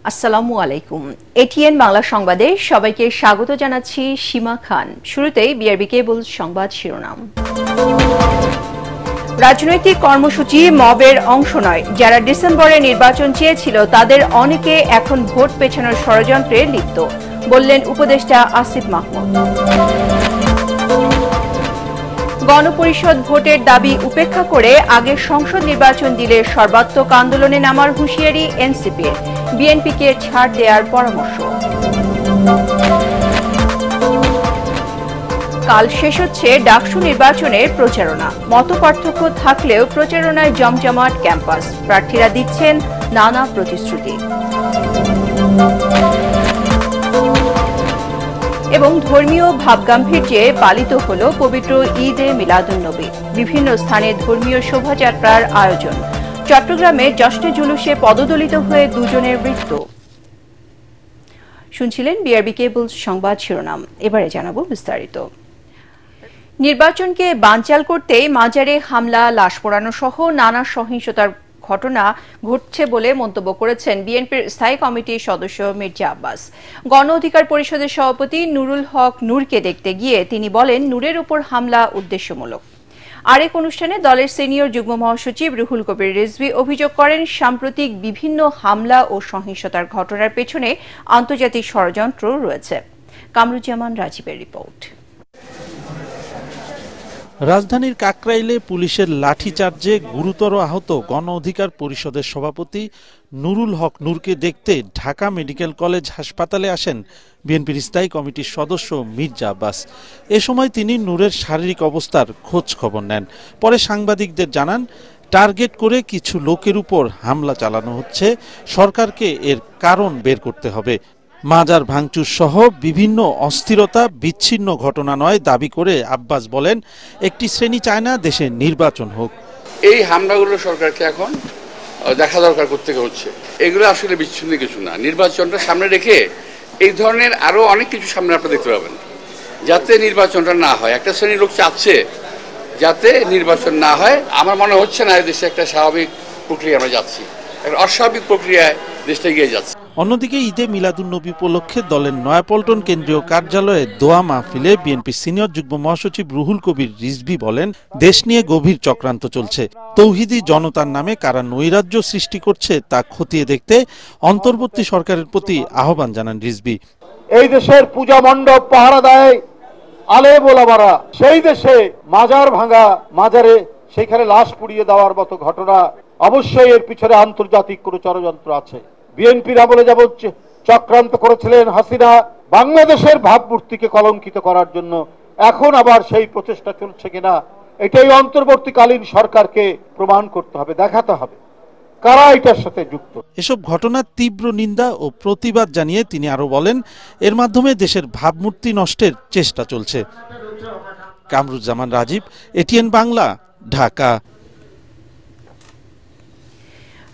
আসসালামু আলাইকুম। এটিএন বাংলা সংবাদে সবাইকে স্বাগত জানাচ্ছি সীমা খান। শুরুতেই বিআরবি কেবল সংবাদ শিরোনাম। রাজনৈতিক কর্মসূচি মবের অংশ নয়। যারা ডিসেম্বরে নির্বাচন চেয়েছিল তাদের অনেকে এখন ভোট পেছানোর ষড়যন্ত্রে লিপ্ত, বললেন উপদেষ্টা আসিফ মাহমুদ। গণপরিষদ ভোটের দাবি উপেক্ষা করে আগে সংসদ নির্বাচন দিলে সর্বাত্মক আন্দোলনে নামার হুঁশিয়ারি এনসিপির, বিএনপিকে ছাড় দেওয়ার পরামর্শ। কাল শেষ হচ্ছে ডাকসু নির্বাচনের প্রচারণা। মতপার্থক্য থাকলেও প্রচারণায় জমজমাট ক্যাম্পাস, প্রার্থীরা দিচ্ছেন নানা প্রতিশ্রুতি। এবং ধর্মীয় ভাবগাম্ভীর্যে পালিত হল পবিত্র ঈদে মিলাদুন্নবী। বিভিন্ন স্থানে ধর্মীয় শোভাযাত্রার আয়োজন। চট্টগ্রামে জশ্নে জুলুসে পদদলিত হয়ে দুজনের মৃত্যু। শুনছিলেন বিআরবি কেবল সংবাদ শিরোনাম। এবারে জানাবো বিস্তারিত। নির্বাচনকে বানচাল করতেই মাজারে হামলা, লাশ পোড়ানো সহ নানা সহিংসতার ঘটনা ঘটছে বলে মন্তব্য করেছেন বিএনপির স্থায়ী কমিটির সদস্য মির্জা আব্বাস। গণ অধিকার পরিষদের সভাপতি নুরুল হক নূরকে দেখতে গিয়ে তিনি বলেন, নূরের উপর হামলা উদ্দেশ্যমূলক। আরেক অনুষ্ঠানে দলের সিনিয়র যুগ্ম মহাসচিব রুহুল কবির রিজভী অভিযোগ করেন, সাম্প্রতিক বিভিন্ন হামলা ও সহিংসতার ঘটনার পেছনে আন্তর্জাতিক ষড়যন্ত্র রয়েছে। কামরুজ্জামান রাজীবের রিপোর্ট। রাজধানীর কাকরাইলে পুলিশের লাঠিচার্জে গুরুতর আহত গণ অধিকার পরিষদের সভাপতি নুরুল হক নূরকে দেখতে ঢাকা মেডিকেল কলেজ হাসপাতালে আসেন বিএনপির স্থায়ী কমিটির সদস্য মির্জা আব্বাস। এ সময় তিনি নূরের শারীরিক অবস্থার খোঁজ খবর নেন। পরে সাংবাদিকদের জানান, টার্গেট করে কিছু লোকের উপর হামলা চালানো হচ্ছে, সরকারকে এর কারণ বের করতে হবে। মাজার ভাঙচুর সহ বিভিন্ন অস্থিরতা বিচ্ছিন্ন ঘটনা নয় দাবি করে আব্বাস বলেন, একটি শ্রেণী চায় না দেশে নির্বাচন হোক। এই হামলাগুলো সরকারকে এখন দেখা দরকার করতে হচ্ছে। এগুলো আসলে বিচ্ছিন্ন কিছু না। নির্বাচনটা সামনে রেখে এই ধরনের আরো অনেক কিছু সামনে আপনারা দেখতে পাবেন, যাতে নির্বাচনটা না হয়। একটা শ্রেণীর লোক চাচ্ছে যাতে নির্বাচন না হয়। আমার মনে হচ্ছে না দেশে একটা স্বাভাবিক প্রক্রিয়া আমরা যাচ্ছি, একটা অস্বাভাবিক প্রক্রিয়ায় দেশটা এগিয়ে যাচ্ছে। অন্যদিকে ঈদে মিলাদুন্নবী উপলক্ষে দলের নয়াপল্টন কেন্দ্রীয় কার্যালয়ে দোয়া মাহফিলে বিএনপির সিনিয়র যুগ্ম মহাসচিব রুহুল কবির রিজভী বলেন, দেশ নিয়ে গভীর চক্রান্ত চলছে। তৌহিদি জনতার নামে কারা নৈরাজ্য সৃষ্টি করছে তা খতিয়ে দেখতে অন্তর্বর্তী সরকারের প্রতি আহ্বান জানান রিজভী। এই দেশের পূজা মণ্ডপ পাহারা দেয় আলেম ওলামারা, সেই দেশে মাজার ভাঙা, মাজারে সেখানে লাশ পুড়িয়ে দেওয়ার মতো ঘটনা, অবশ্যই এর পিছনে আন্তর্জাতিক কোনো ষড়যন্ত্র আছে। বিএনপির আমলে যেমন চক্রান্ত করেছিলেন হাসিনা বাংলাদেশের ভাবমূর্তিকে কলঙ্কিত করার জন্য, এখন আবার সেই প্রচেষ্টা চলছে কিনা এটাই অন্তর্বর্তীকালীন সরকারকে প্রমাণ করতে হবে, দেখাতে হবে কারা এটার সাথে যুক্ত। এসব ঘটনার তীব্র নিন্দা ও প্রতিবাদ জানিয়ে তিনি আরো বলেন, এর মাধ্যমে দেশের ভাবমূর্তি নষ্টের চেষ্টা চলছে। কামরুজ্জামান রাজীব, এটিএন বাংলা, ঢাকা।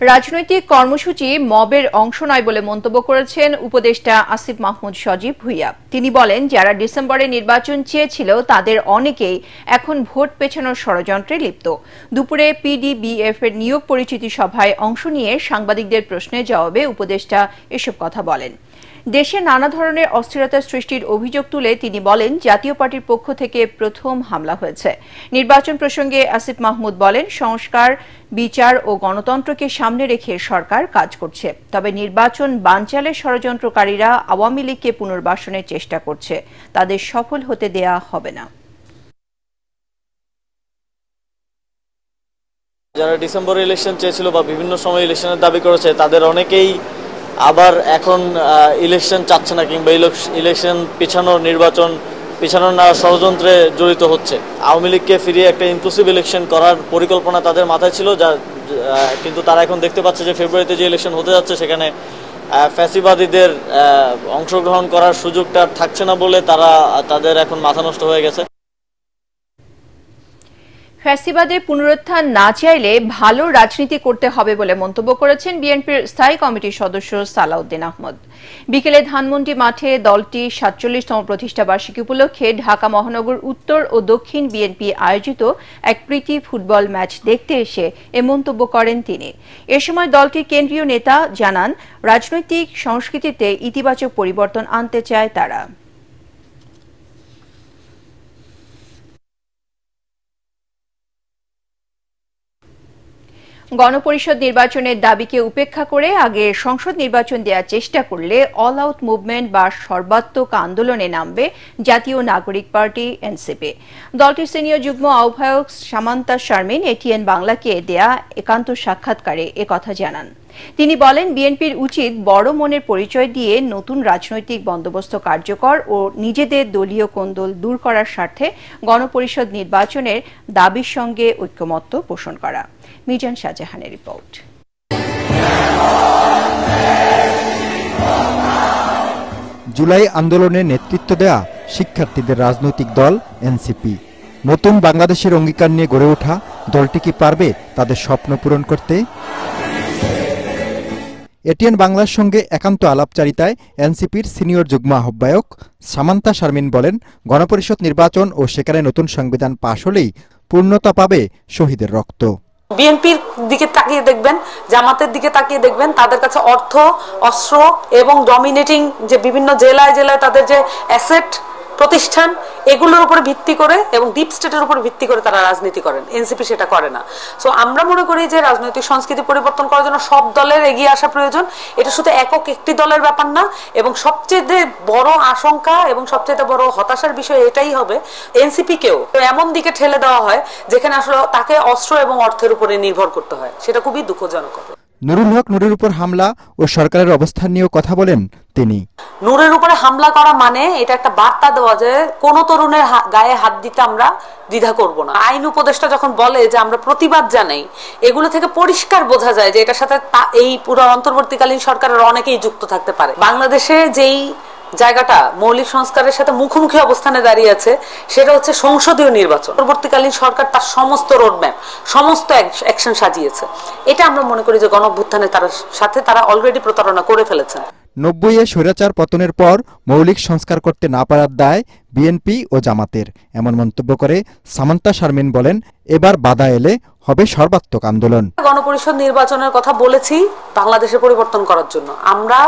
রাজনৈতিক কর্মসূচি মবের অংশ নয় বলে মন্তব্য করেছেন উপদেষ্টা আসিফ মাহমুদ সজীব ভুইয়া। তিনি বলেন, যারা ডিসেম্বরে নির্বাচন চেয়েছিল তাদের অনেকেই এখন ভোট পেছানোর ষড়যন্ত্রে লিপ্ত। দুপুরে পিডিবিএফ এর নিয়োগ পরিচিতি সভায় অংশ নিয়ে সাংবাদিকদের প্রশ্নের জবাবে উপদেষ্টা এসব কথা বলেন। দেশে নানা ধরনের অস্থিরতা সৃষ্টির অভিযোগ তুলে তিনি বলেন, জাতীয় পার্টির পক্ষ থেকে প্রথম হামলা হয়েছে। নির্বাচন প্রসঙ্গে আসিফ মাহমুদ বলেন, সংস্কার, বিচার ও গণতন্ত্রকে সামনে রেখে সরকার কাজ করছে। তবে নির্বাচন বানচালের ষড়যন্ত্রকারীরা আওয়ামী লীগকে পুনর্বাসনের চেষ্টা করছে, তাদের সফল হতে দেয়া হবে না। যারা ডিসেম্বর ইলেকশন চেয়েছিল বা বিভিন্ন সময় ইলেকশনের দাবি করেছে তাদের অনেকেই আবার এখন ইলেকশন চাচ্ছে না, কিংবা ইলেকশন পিছানোর, নির্বাচন পিছানোর না ষড়যন্ত্রে জড়িত হচ্ছে। আওয়ামী লীগকে ফিরিয়ে একটা ইনক্লুসিভ ইলেকশন করার পরিকল্পনা তাদের মাথায় ছিল, যা কিন্তু তারা এখন দেখতে পাচ্ছে যে ফেব্রুয়ারিতে যে ইলেকশন হতে যাচ্ছে সেখানে ফ্যাসিবাদীদের অংশগ্রহণ করার সুযোগটা থাকছে না বলে তাদের এখন মাথা নষ্ট হয়ে গেছে। ফ্যাসিবাদের পুনরুত্থান না চাইলে ভালো রাজনীতি করতে হবে বলে মন্তব্য করেছেন বিএনপির স্থায়ী কমিটির সদস্য সালাউদ্দিন আহমদ। বিকেলে ধানমন্ডি মাঠে দলটি ৪৭তম প্রতিষ্ঠা বার্ষিকী উপলক্ষে ঢাকা মহানগর উত্তর ও দক্ষিণ বিএনপি আয়োজিত এক প্রীতি ফুটবল ম্যাচ দেখতে এসে এ মন্তব্য করেন তিনি। এ সময় দলটির কেন্দ্রীয় নেতা জানান, রাজনৈতিক সংস্কৃতিতে ইতিবাচক পরিবর্তন আনতে চায় তারা। গণপরিষদ নির্বাচনের দাবিকে উপেক্ষা করে আগে সংসদ নির্বাচন দেওয়ার চেষ্টা করলে অল আউট মুভমেন্ট বা সর্বাত্মক আন্দোলনে নামবে জাতীয় নাগরিক পার্টি এনসিপি। দলটির সিনিয়র যুগ্ম আহ্বায়ক সামান্তা শারমিন এটিএন বাংলাকে দেয়া একান্ত সাক্ষাৎকারে একথা জানান। তিনি বলেন, বিএনপির উচিত বড় মনের পরিচয় দিয়ে নতুন রাজনৈতিক বন্দোবস্ত কার্যকর ও নিজেদের দলীয় কোন্দল দূর করার স্বার্থে গণপরিষদ নির্বাচনের দাবির সঙ্গে ঐক্যমত্য পোষণ করা। মিজান শাহজাহানের রিপোর্ট। জুলাই আন্দোলনে নেতৃত্ব দেয়া শিক্ষার্থীদের রাজনৈতিক দল এনসিপি নতুন বাংলাদেশের অঙ্গীকার নিয়ে গড়ে ওঠা দলটি কি পারবে তাদের স্বপ্ন পূরণ করতে? এটিএন বাংলার সঙ্গে একান্ত আলাপচারিতায় এনসিপির সিনিয়র যুগ্ম আহ্বায়ক সামান্তা শারমিন বলেন, গণপরিষদ নির্বাচন ও সেখানে নতুন সংবিধান পাশ হলেই পূর্ণতা পাবে শহীদের রক্ত। বিএনপির দিকে তাকিয়ে দেখবেন, জামাতের দিকে তাকিয়ে দেখবেন, তাদের কাছে অর্থ, অস্ত্র এবং ডমিনেটিং যে বিভিন্ন জেলায় জেলায় তাদের যে অ্যাসেট প্রতিষ্ঠান, এগুলোর উপরে ভিত্তি করে এবং ডিপ স্টেটের উপর ভিত্তি করে তারা রাজনীতি করেন। এনসিপি সেটা করে না। সো আমরা মনে করি যে রাজনৈতিক সংস্কৃতি পরিবর্তন করার জন্য সব দলের এগিয়ে আসা প্রয়োজন। এটা শুধু একক একটি দলের ব্যাপার না, এবং সবচেয়ে বড় আশঙ্কা এবং সবচেয়ে বড় হতাশার বিষয় এটাই হবে এনসিপি কেও এমন দিকে ঠেলে দেওয়া হয় যেখানে আসলে তাকে অস্ত্র এবং অর্থের উপরে নির্ভর করতে হয়। সেটা খুবই দুঃখজনক হবে। নুরুল হক নুরের উপর হামলা ও সরকারের অবস্থান নিয়েও কথা বলেন তিনি। নূরের উপরে হামলা করা মানে এটা একটা বার্তা দেওয়া যে কোন তরুণের গায়ে হাত দিতে আমরা দ্বিধা করব না। আইন উপদেষ্টা যখন বলে যে আমরা প্রতিবাদ জানাই, এগুলো থেকে পরিষ্কার বোঝা যায় যে এটার সাথে এই পুরো অন্তর্বর্তীকালীন সরকারের অনেকেই যুক্ত থাকতে পারে। বাংলাদেশে যেই জায়গাটা মৌলিক সংস্কারের সাথে মুখোমুখি অবস্থানে দাঁড়িয়ে আছে সেটা হচ্ছে সংসদীয় নির্বাচন। পরবর্তীকালীন সরকার তার সমস্ত রোডম্যাপ, সমস্ত অ্যাকশন সাজিয়েছে। এটা আমরা মনে করি যে গণঅভ্যুত্থানে সাথে তারা অলরেডি প্রতারণা করে ফেলেছেন। ৯০-এ স্বৈরাচার পতনের পর মৌলিক সংস্কার করতে না পারার দায় বিএনপি ও জামাতের, এমন মন্তব্য করে সামান্তা শারমিন বলেন, এবার বাধা এলে হবে সর্বাত্মক আন্দোলন। গণপরিষদ নির্বাচনের কথা বলেছি বাংলাদেশের পরিবর্তন করার জন্য। আমরা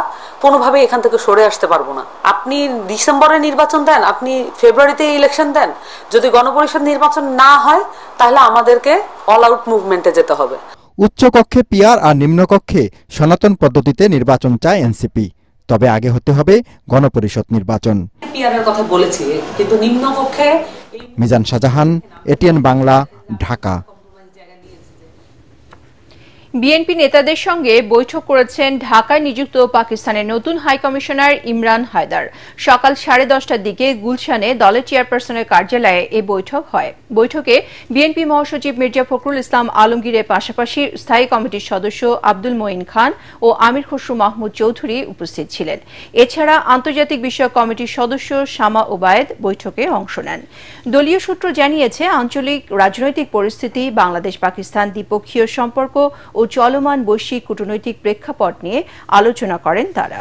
কোনোভাবে এখান থেকে সরে আসতে পারবো না। আপনি ডিসেম্বরে নির্বাচন দেন, আপনি ফেব্রুয়ারিতে ইলেকশন দেন, যদি গণপরিষদ নির্বাচন না হয় তাহলে আমাদেরকে অল আউট মুভমেন্টে যেতে হবে। উচ্চ কক্ষে পিআর আর নিম্নকক্ষে সনাতন পদ্ধতিতে নির্বাচন চায় এনসিপি, তবে আগে হতে হবে গণপরিষদ নির্বাচন। পিআরের কথা বলেছি, কিন্তু নিম্নকক্ষে। মিজান শাহজাহান, এটিএন বাংলা, ঢাকা। বিএনপি নেতাদের সঙ্গে বৈঠক করেছেন ঢাকায় নিযুক্ত পাকিস্তানের নতুন হাইকমিশনার ইমরান হায়দার। সকাল 10:30টার দিকে গুলশানে দলের চেয়ারপারসনের কার্যালয়ে এই বৈঠক হয়। বৈঠকে বিএনপি মহাসচিব মির্জা ফখরুল ইসলাম আলমগীরের পাশাপাশি স্থায়ী কমিটির সদস্য আব্দুল মঈন খান ও আমির খসরু মাহমুদ চৌধুরী উপস্থিত ছিলেন। এছাড়া আন্তর্জাতিক বিষয়ক কমিটির সদস্য শামা ওবায়েদ বৈঠকে অংশ নেন। দলীয় সূত্র জানিয়েছে, আঞ্চলিক রাজনৈতিক পরিস্থিতি, বাংলাদেশ পাকিস্তান দ্বিপক্ষীয় সম্পর্ক ও চলমান বৈশ্বিক কূটনৈতিক প্রেক্ষাপট নিয়ে আলোচনা করেন তারা।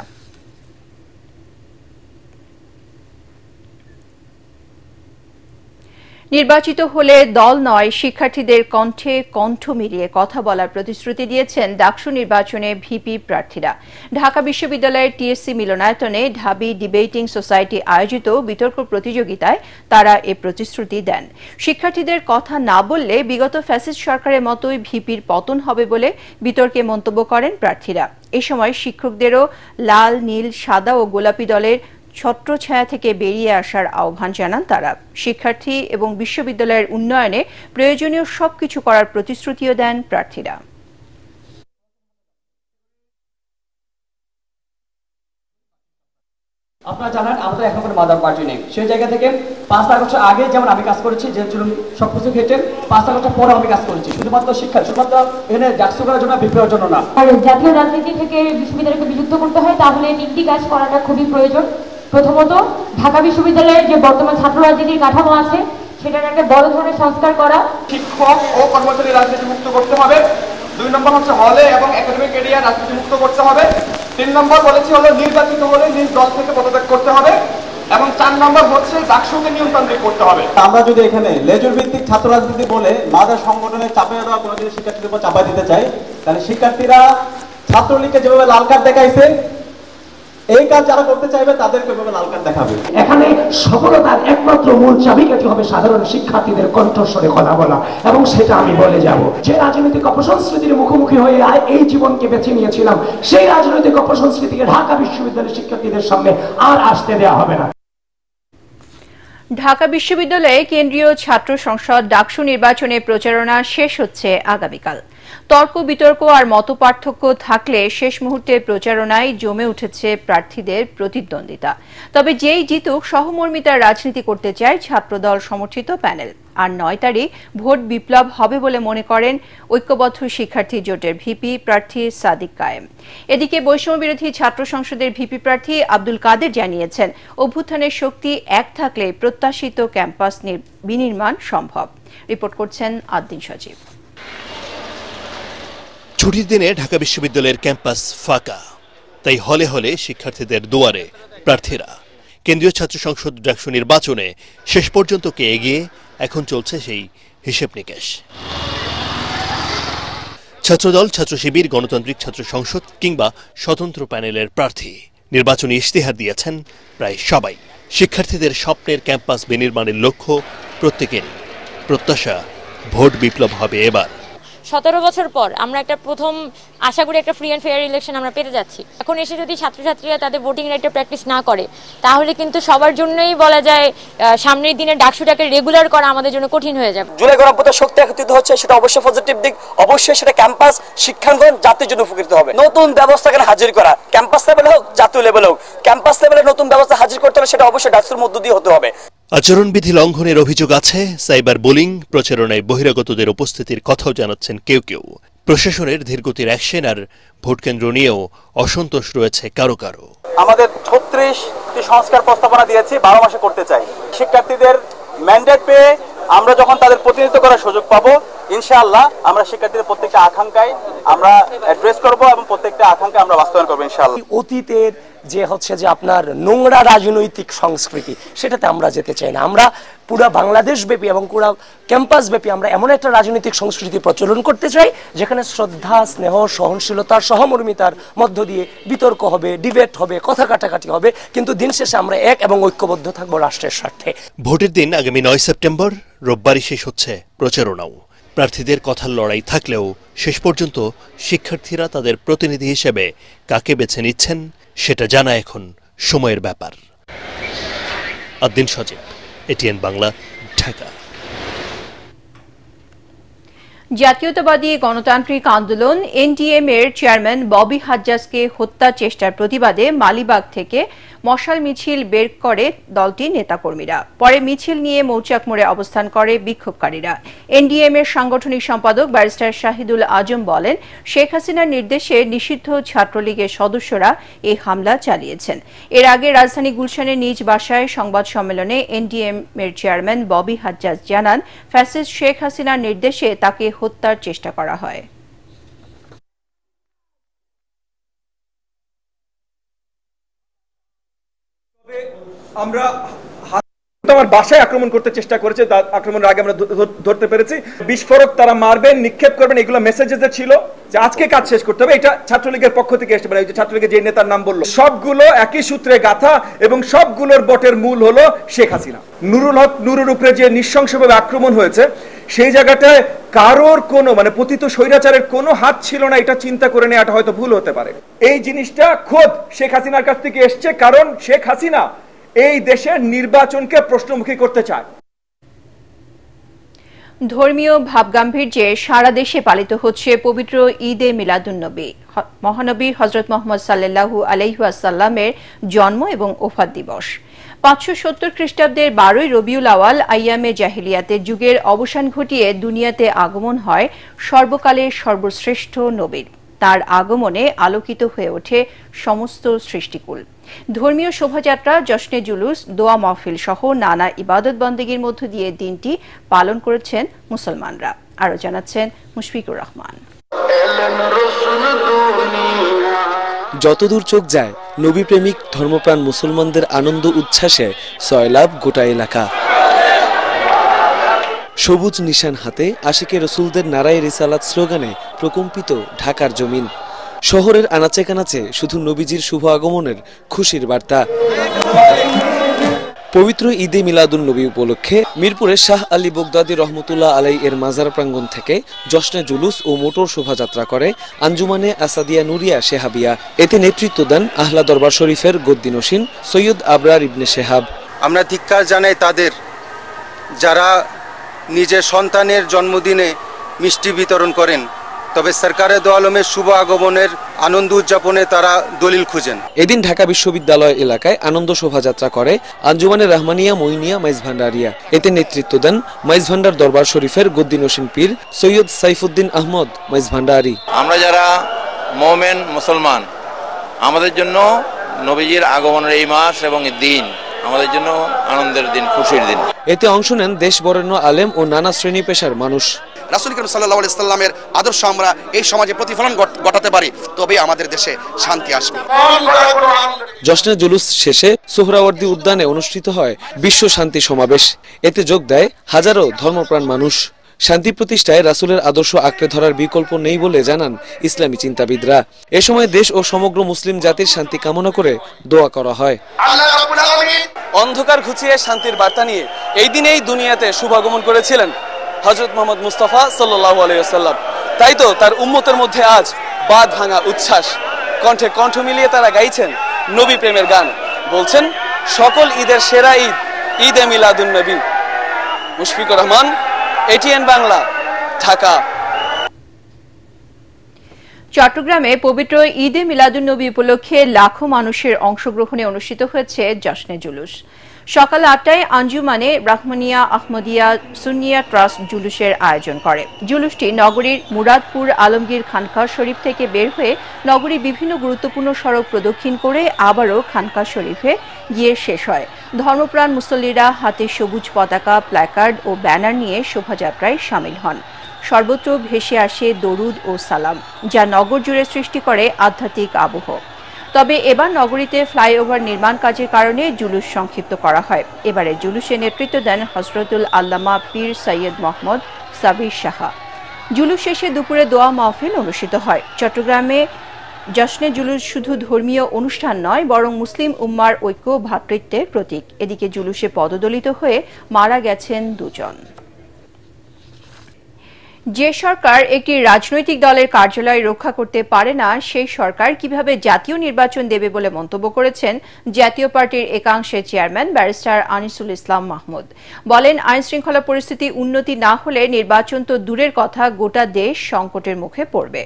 নির্বাচিত হলে দল নয়, শিক্ষার্থীদের কণ্ঠে কণ্ঠ মিলিয়ে কথা বলার প্রতিশ্রুতি দিয়েছেন ডাকসু নির্বাচনে ভিপি প্রার্থীরা। ঢাকা বিশ্ববিদ্যালয়ের টিএসসি মিলনায়তনে ঢাবি ডিবেটিং সোসাইটি আয়োজিত বিতর্ক প্রতিযোগিতায় তারা এ প্রতিশ্রুতি দেন। শিক্ষার্থীদের কথা না বললে বিগত ফ্যাসিস্ট সরকারের মতোই ভিপির পতন হবে বলে বিতর্কে মন্তব্য করেন প্রার্থীরা। এ সময় শিক্ষকদেরও লাল, নীল, সাদা ও গোলাপি দলের ছত্রছায়া থেকে বেরিয়ে আসার আহ্বান জানান তারা। শিক্ষার্থী এবং বিশ্ববিদ্যালয়ের উন্নয়নে প্রয়োজনীয় সবকিছু করার প্রতিশ্রুতিও দেন প্রার্থীরা। আপনারা জানেন আমরা এখন কোনো মাদার পার্টি নেই। সেই জায়গা থেকে 5 আগস্ট আগে যেমন আমি কাজ করেছি, যে জন্য সবকিছু ক্ষেত্রে 5 আগস্ট পরে আমি কাজ করেছি, শুধুমাত্র শিক্ষা, শুধুমাত্র এখানে ডাকসু করার জন্য, বিপ্লবের জন্য না। আর জাতীয় রাজনীতি থেকে বিশ্ববিদ্যালয়কে বিযুক্ত করতে হয়, তাহলে তিনটি কাজ করাটা খুবই প্রয়োজন। প্রথমত, ঢাকা বিশ্ববিদ্যালয়ের যে বর্তমান ছাত্র রাজনীতির কাঠামো আছে সেটার একটা বড় ধরনের সংস্কার করা। শিক্ষক ও কর্মচারী রাজনীতি মুক্ত করতে হবে। 2 নম্বর হচ্ছে হলে এবং একাডেমিক এরিয়া রাজনীতি মুক্ত করতে হবে। 3 নম্বর বলেছি হলো নির্বাচিত হলে নিজ দল থেকে পদত্যাগ করতে হবে এবং 4 নম্বর হচ্ছে ডাকসুকে নিয়মতান্ত্রিক করতে হবে। আমরা যদি এখানে লেজুর ভিত্তিক ছাত্র রাজনীতি বলে মাদার সংগঠনের চাপে দেওয়া কোনো যদি শিক্ষার্থীদের উপর চাপা দিতে চাই, তাহলে শিক্ষার্থীরা ছাত্রলীগকে যেভাবে লাল কার্ড দেখাইছে, এই কাজ যারা করতে চাইবে তাদেরকে এভাবে লাল কার্ড দেখাবে। এখানে সফলতার একমাত্র মূল চাবিকাঠি হবে সাধারণ শিক্ষার্থীদের কণ্ঠস্বরে কথা বলা, এবং সেটা আমি বলে যাব। যে রাজনৈতিক অপসংস্কৃতির মুখোমুখি হয়ে এই জীবনকে বেছে নিয়েছিলাম, সেই রাজনৈতিক অপসংস্কৃতিকে ঢাকা বিশ্ববিদ্যালয়ের শিক্ষার্থীদের সামনে আর আসতে দেওয়া হবে না। ঢাকা বিশ্ববিদ্যালয়ে কেন্দ্রীয় ছাত্র সংসদ ডাকসু নির্বাচনে প্রচারণা শেষ হচ্ছে আগামীকাল। তর্ক বিতর্ক আর মতপার্থক্য থাকলে শেষ মুহূর্তে প্রচারণায় জমে উঠেছে প্রার্থীদের প্রতিদ্বন্দ্বিতা। তবে যেই জিতুক সহমর্মিতার রাজনীতি করতে চায় ছাত্রদল সমর্থিত প্যানেল। আর 9 তারিখ ভোট বিপ্লব হবে বলে মনে করেন ঐক্যবদ্ধ শিক্ষার্থী জোটের ভিপি প্রার্থী সাদিক কায়েম। এদিকে বৈষম্য বিরোধী ছাত্র সংসদের ভিপি প্রার্থী আব্দুল কাদের জানিয়েছেন, অভ্যুত্থানের শক্তি এক থাকলে প্রত্যাশিত ক্যাম্পাস বিনির্মাণ সম্ভব। রিপোর্ট করছেন আদ্দিন সজীব। ছুটির দিনে ঢাকা বিশ্ববিদ্যালয়ের ক্যাম্পাস ফাঁকা, তাই হলে হলে শিক্ষার্থীদের দুয়ারে প্রার্থীরা। কেন্দ্রীয় ছাত্র সংসদ ডাকসু নির্বাচনে শেষ পর্যন্ত কে এগিয়ে, এখন চলছে সেই হিসেব নিকেশ। ছাত্রদল, ছাত্র শিবির, গণতান্ত্রিক ছাত্র সংসদ কিংবা স্বতন্ত্র প্যানেলের প্রার্থী নির্বাচনী ইশতেহার দিয়েছেন প্রায় সবাই। শিক্ষার্থীদের স্বপ্নের ক্যাম্পাস বিনির্মাণের লক্ষ্য প্রত্যেকেরই। প্রত্যাশা ভোট বিপ্লব হবে এবার। 17 বছর পর আমরা একটা প্রথম আশা করি একটা ফ্রি অ্যান্ড ফেয়ার ইলেকশন আমরা পেতে যাচ্ছি। এখন এসে যদি ছাত্রছাত্রীরা তাদের ভোটিং রাইটটা প্র্যাকটিস না করে, তাহলে কিন্তু সবার জন্যই বলা যায় সামনের দিনে ডাকসুটাকে রেগুলার করা আমাদের জন্য কঠিন হয়ে যাবে। জুলাই গণঅভ্যুত্থানের শক্তি একত্রিত হচ্ছে, সেটা অবশ্যই পজিটিভ দিক। অবশ্যই সেটা ক্যাম্পাস শিক্ষাঙ্গন জাতির জন্য উপকৃত হবে। নতুন ব্যবস্থা এখানে হাজির করা, ক্যাম্পাস লেভেল হোক জাতীয় লেভেল হোক, ক্যাম্পাস লেভেলে নতুন ব্যবস্থা হাজির করতে হলে সেটা অবশ্যই ডাকসুর মধ্য দিয়ে হতে হবে। আচরণবিধি লঙ্ঘনের অভিযোগ আছে, সাইবার বুলিং, প্রচারণায় বহিরাগতদের উপস্থিতির কথাও জানাচ্ছেন কেউ কেউ। প্রশাসনের ধীরগতির অ্যাকশন আর ভোটকেন্দ্র নিয়েও অসন্তোষ রয়েছে কারো কারো। আমাদের 36টি সংস্কার প্রস্তাবনা দিয়েছি, 12 মাসে করতে চাই। শিক্ষার্থীদের ম্যান্ডেট পেয়ে আমরা যখন তাদের প্রতিনিধিত্ব করার সুযোগ পাবো, ইনশাআল্লাহ আমরা শিক্ষার্থীদের প্রত্যেকটা আকাঙ্ক্ষায় আমরা অ্যাড্রেস করব এবং প্রত্যেকটা আকাঙ্ক্ষা আমরা বাস্তবায়ন করবো ইনশাআল্লাহ। অতীতের যে হচ্ছে যে আপনার নোংরা রাজনৈতিক সংস্কৃতি, সেটাতে আমরা যেতে চাই না। আমরা পুরো বাংলাদেশ ব্যাপী এবং পুরো ক্যাম্পাস ব্যাপী আমরা এমন একটা রাজনৈতিক সংস্কৃতি প্রচলন করতে চাই, যেখানে শ্রদ্ধা, স্নেহ, সহনশীলতার, সহমর্মিতার মধ্য দিয়ে বিতর্ক হবে, ডিবেট হবে, কথা কাটাকাটি হবে, কিন্তু দিন শেষে আমরা এক এবং ঐক্যবদ্ধ থাকবো রাষ্ট্রের স্বার্থে। ভোটের দিন আগামী 9 সেপ্টেম্বর রোববারই শেষ হচ্ছে প্রচারণাও। প্রার্থীদের কথার লড়াই থাকলেও শেষ পর্যন্ত শিক্ষার্থীরা তাদের প্রতিনিধি হিসেবে কাকে বেছে নিচ্ছেন সেটা জানা এখন সময়ের ব্যাপার। আদ্দিন সজীব, এটিএন বাংলা, ঢাকা। জাতীয়তাবাদী গণতান্ত্রিক আন্দোলন এনডিএম এর চেয়ারম্যান ববি হাজ্জাজকে হত্যার চেষ্টার প্রতিবাদে মালিবাগ থেকে মশাল মিছিল বের করে দলটির নেতাকর্মীরা। পরে মিছিল নিয়ে মৌচাক মোড়ে অবস্থান করে বিক্ষোভকারীরা। এনডিএম এর সাংগঠনিক সম্পাদক ব্যারিস্টার শাহিদুল আজম বলেন, শেখ হাসিনার নির্দেশে নিষিদ্ধ ছাত্রলীগের সদস্যরা এই হামলা চালিয়েছেন। এর আগে রাজধানী গুলশানের নিজ বাসায় সংবাদ সম্মেলনে এনডিএম এর চেয়ারম্যান ববি হাজ্জাজ জানান, ফ্যাসিস্ট শেখ হাসিনার নির্দেশে তাকে হত্যার চেষ্টা করা হয়। আমরা আমার বাসায় আক্রমণ করতে চেষ্টা করেছে, আক্রমণের আগে আমরা ধরতে পেরেছি। বিস্ফোরক তারা মারবেন, নিক্ষেপ করবেন, এগুলো মেসেজে ছিল যে আজকে কাজ শেষ করতে হবে। এটা ছাত্রলীগের পক্ষ থেকে এসে মানে ছাত্রলীগের যে নেতার নাম বললো, সবগুলো একই সূত্রে গাথা এবং সবগুলোর বটের মূল হলো শেখ হাসিনা। নুরুল হক নুরুর উপরে যে নৃশংসভাবে আক্রমণ হয়েছে, সেই জায়গাটায় কারোর কোনো মানে পতিত স্বৈরাচারের কোনো হাত ছিল না, এটা চিন্তা করে নেওয়াটা হয়তো ভুল হতে পারে। এই জিনিসটা খোদ শেখ হাসিনার কাছ থেকে এসছে, কারণ শেখ হাসিনা এই দেশের নির্বাচনকে প্রশ্নমুখী করতে চায়। ধর্মীয় ভাবগাম্ভীর্যে সারা দেশে পালিত হচ্ছে পবিত্র ঈদে মিলাদুন্নবী। মহানবী হযরত মুহাম্মদ সাল্লাল্লাহু আলাইহি ওয়াসাল্লামের জন্ম এবং ওফাত দিবস। 570 খ্রিস্টাব্দের 12ই রবিউল আওয়াল আইয়ামে জাহিলিয়াতের যুগের অবসান ঘটিয়ে দুনিয়াতে আগমন হয় সর্বকালের সর্বশ্রেষ্ঠ নবীর। তার আগমনে আলোকিত হয়ে ওঠে সমস্ত সৃষ্টিকুল। ধর্মীয় শোভাযাত্রা, জশ্নে জুলুস, দোয়া মাহফিল সহ নানা ইবাদত বন্দেগীর মধ্য দিয়ে দিনটি পালন করেছেন মুসলমানরা। আরো জানাচ্ছেন মুশফিকুর রহমান। যতদূর চোখ যায়, নবী প্রেমিক ধর্মপ্রাণ মুসলমানদের আনন্দ উচ্ছ্বাসে সয়লাব গোটা এলাকা। সবুজ নিশান হাতে আশিকে রসুলদের নারায়ে রিসালাত স্লোগানে প্রকম্পিত ঢাকার জমিন। শহরের আনাচে কানাচে শুধু নবীজির শুভ আগমনের খুশির বার্তা। পবিত্র ঈদে মিলাদুন নবী উপলক্ষে মিরপুরের শাহ আলী বগদাদী রহমতুল্লাহ আলাই এর মাজার প্রাঙ্গণ থেকে জশ্নে জুলুস ও মোটর শোভাযাত্রা করে আঞ্জুমানে আসাদিয়া নুরিয়া শেহাবিয়া। এতে নেতৃত্ব দেন আহলা দরবার শরীফের গদ্দিনশীন সৈয়দ আবরার ইবনে শেহাব। আমরা ধিক্কার জানাই তাদের যারা নিজের সন্তানের জন্মদিনে মিষ্টি বিতরণ করেন, তবে সরকারে দো আলমের শুভ আগমনের আনন্দ উদযাপনে তারা দলিল খুঁজেন। এদিন ঢাকা বিশ্ববিদ্যালয় এলাকায় আনন্দ শোভাযাত্রা করে আঞ্জুমানে রহমানিয়া মইনিয়া মাইজ ভান্ডারিয়া। এতে নেতৃত্ব দেন মাইজ ভান্ডার দরবার শরীফের গদ্দিনশীন পীর সৈয়দ সাইফুদ্দিন আহমদ মাইজ ভান্ডারি। আমরা যারা মোমেন মুসলমান, আমাদের জন্য নবীজির আগমনের এই মাস এবং দিন আমাদের জন্য আনন্দের দিন, খুশির দিন। এতে অংশ নেন দেশ বরেণ্য আলেম ও নানা শ্রেণী পেশার মানুষ। রাসূল করিম সাল্লাল্লাহু আলাইহি সাল্লামের আদর্শ আমরা এই সমাজে প্রতিফলন ঘটাতে পারি, তবেই আমাদের দেশে শান্তি আসবে। জশ্নে জুলুস শেষে সোহরাওয়ার্দী উদ্যানে অনুষ্ঠিত হয় বিশ্ব শান্তি সমাবেশ। এতে যোগ দেয় হাজারো ধর্মপ্রাণ মানুষ। শান্তি প্রতিষ্ঠায় রাসূলের আদর্শ আঁকড়ে ধরার বিকল্প নেই বলে জানান ইসলামী চিন্তাবিদরা। এ সময় দেশ ও সমগ্র মুসলিম জাতির শান্তি কামনা করে দোয়া করা হয়। অন্ধকার ঘুচিয়ে শান্তির বার্তা নিয়ে এই দিনেই দুনিয়াতে শুভাগমন করেছিলেন হযরত মুহাম্মদ মুস্তাফা সাল্লাল্লাহু আলাইহি ওয়াসাল্লাম। তাই তো তার উম্মতের মধ্যে আজ বাদ ভাঙা উচ্ছ্বাস। কণ্ঠে কণ্ঠ মিলিয়ে তারা গাইছেন নবী প্রেমের গান। বলছেন সকল ঈদের সেরা ঈদ, ঈদে মিলাদুন নবী। মুশফিকুর রহমান, এটিএন বাংলা, ঢাকা। চট্টগ্রামে পবিত্র ঈদে মিলাদুন্নবী উপলক্ষে লাখো মানুষের অংশগ্রহণে অনুষ্ঠিত হয়েছে জশ্নে জুলুস। সকাল ৮টায় আঞ্জুমানে রাহমানিয়া আহমদিয়া সুন্নিয়া ট্রাস্ট জুলুসের আয়োজন করে। জুলুসটি নগরীর মুরাদপুর আলমগীর খানকাহ শরীফ থেকে বের হয়ে নগরীর বিভিন্ন গুরুত্বপূর্ণ সড়ক প্রদক্ষিণ করে আবারও খানকাহ শরীফে গিয়ে শেষ হয়। ধর্মপ্রাণ মুসল্লিরা হাতে সবুজ পতাকা, প্ল্যাকার্ড ও ব্যানার নিয়ে শোভাযাত্রায় সামিল হন। সর্বত্র ভেসে আসে দরুদ ও সালাম, যা নগর জুড়ে সৃষ্টি করে আধ্যাত্মিক আবহ। তবে এবার নগরীতে ফ্লাইওভার নির্মাণ কাজের কারণে জুলুস সংক্ষিপ্ত করা হয়। এবারে জুলুসে নেতৃত্ব দেন হযরতুল আল্লামা পীর সৈয়দ মোহাম্মদ সাবির সাহা। জুলুস শেষে দুপুরে দোয়া মাহফিল অনুষ্ঠিত হয়। চট্টগ্রামে জশ্নে জুলুস শুধু ধর্মীয় অনুষ্ঠান নয়, বরং মুসলিম উম্মার ঐক্য, ভ্রাতৃত্বের প্রতীক। এদিকে জুলুসে পদদলিত হয়ে মারা গেছেন দুজন। যে সরকার একটি রাজনৈতিক দলের কার্যালয় রক্ষা করতে পারে না, সেই সরকার কিভাবে জাতীয় নির্বাচন দেবে বলে মন্তব্য করেছেন জাতীয় পার্টির একাংশের চেয়ারম্যান ব্যারিস্টার আনিসুল ইসলাম মাহমুদ। বলেন, আইনশৃঙ্খলা পরিস্থিতি উন্নতি না হলে নির্বাচন তো দূরের কথা, গোটা দেশ সংকটের মুখে পড়বে।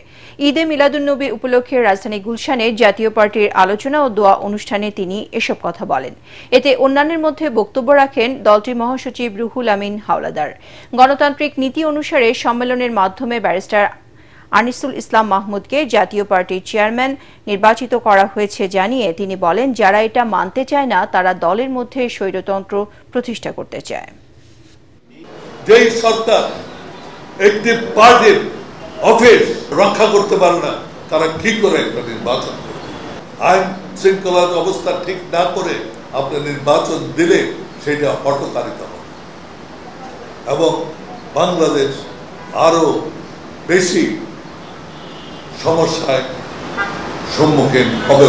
ঈদে মিলাদুন্নবী উপলক্ষে রাজধানী গুলশানে জাতীয় পার্টির আলোচনা ও দোয়া অনুষ্ঠানে তিনি এসব কথা বলেন। এতে অন্যান্যের মধ্যে বক্তব্য রাখেন দলটির মহাসচিব রুহুল আমিন হাওলাদার। গণতান্ত্রিক নীতি অনুসারে সম্মেলনের মাধ্যমে ব্যারিস্টার আনিসুল ইসলাম মাহমুদকে জাতীয় পার্টির চেয়ারম্যান নির্বাচিত করা হয়েছে জানিয়ে তিনি বলেন, যারা এটা মানতে চায় না তারা দলের মধ্যে স্বৈরতন্ত্র প্রতিষ্ঠা করতে চায়। যেই সরকার একটি পার্টির অফিস রক্ষা করতে পারে না, তারা কি করে একটা নির্বাচন করবে? আইন শৃঙ্খলার অবস্থা ঠিক না করে আপনি নির্বাচন দিলে সেটা হঠকারিতা হবে এবং বাংলাদেশ আরো বেশি সমস্যায় সম্মুখীন হবে।